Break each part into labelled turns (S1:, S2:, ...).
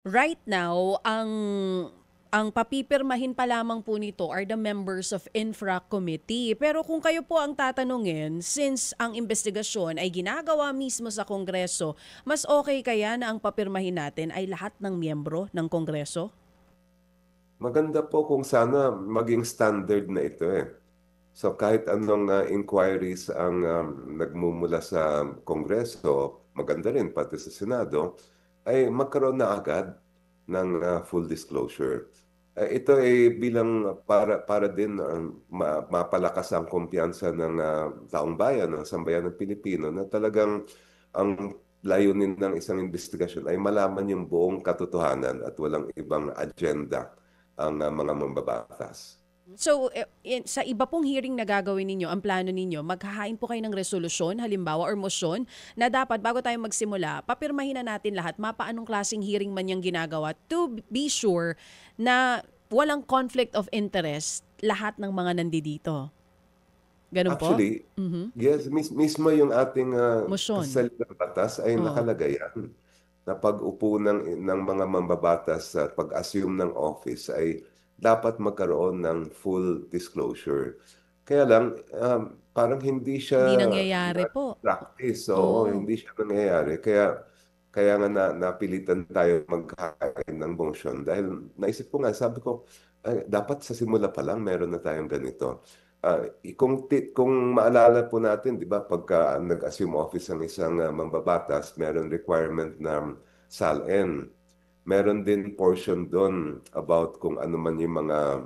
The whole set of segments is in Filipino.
S1: Right now, ang papipirmahin pa lamang po nito are the members of Infra Committee. Pero kung kayo po ang tatanungin, since ang investigasyon ay ginagawa mismo sa Kongreso, mas okay kaya na ang papirmahin natin ay lahat ng miyembro ng Kongreso?
S2: Maganda po kung sana maging standard na ito eh. So kahit anong inquiries ang nagmumula sa Kongreso, maganda rin pati sa Senado, ay magkaroon na agad ng full disclosure. Ito ay bilang para din mapalakas ang kumpiyansa ng taong bayan, ng sambayan ng Pilipino na talagang ang layunin ng isang investigasyon ay malaman yung buong katotohanan at walang ibang agenda ang mga mambabatas.
S1: So, sa iba pong hearing na gagawin ninyo, ang plano ninyo, maghahain po kayo ng resolusyon, halimbawa, or motion, na dapat bago tayo magsimula, papirmahin na natin lahat, mapaanong klaseng hearing man yung ginagawa to be sure na walang conflict of interest lahat ng mga nandito. Ganun po?
S2: Actually, yes, mismo yung ating
S1: Motion.
S2: salitang batas ay nakalagay yan. Na pag-upo ng mga mambabatas at pag-assume ng office ay dapat magkaroon ng full disclosure. Kaya lang, parang hindi siya
S1: Hindi nangyayari po.
S2: practice. Oo, hindi siya nangyayari. Kaya nga napilitan tayo maghain ng motion. Dahil naisip ko nga, sabi ko, dapat sa simula pa lang meron na tayong ganito. Kung maalala po natin, di ba, pagka nag-assume office ang isang mambabatas, meron requirement na SALN. Meron din portion doon about kung ano man yung mga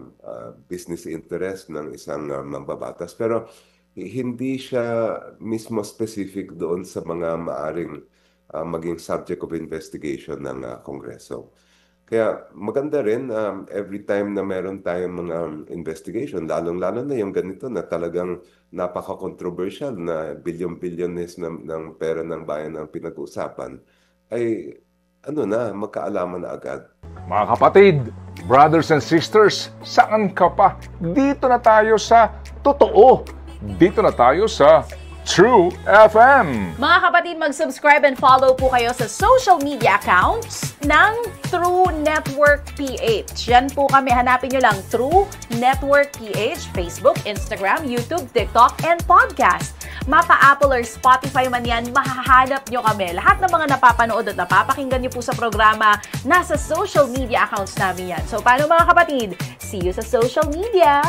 S2: business interest ng isang mambabatas. Pero hindi siya mismo specific doon sa mga maaring maging subject of investigation ng Kongreso. Kaya maganda rin every time na meron tayong mga investigation, lalong-lalo na yung ganito na talagang napaka-controversial na bilyon-bilyones ng pera ng bayan ang pinag-uusapan, ay magkaalaman na agad.
S3: Mga kapatid, brothers and sisters, saan ka pa? Dito na tayo sa totoo. Dito na tayo sa True FM.
S4: Mga kapatid, mag-subscribe and follow po kayo sa social media accounts ng True Network PH. Yan po kami, hanapin nyo lang True Network PH, Facebook, Instagram, YouTube, TikTok, and podcast. Mapa Apple or Spotify man yan, mahahanap nyo kami. Lahat ng mga napapanood at napapakinggan nyo po sa programa, nasa social media accounts namin yan. So, paano mga kapatid? See you sa social media!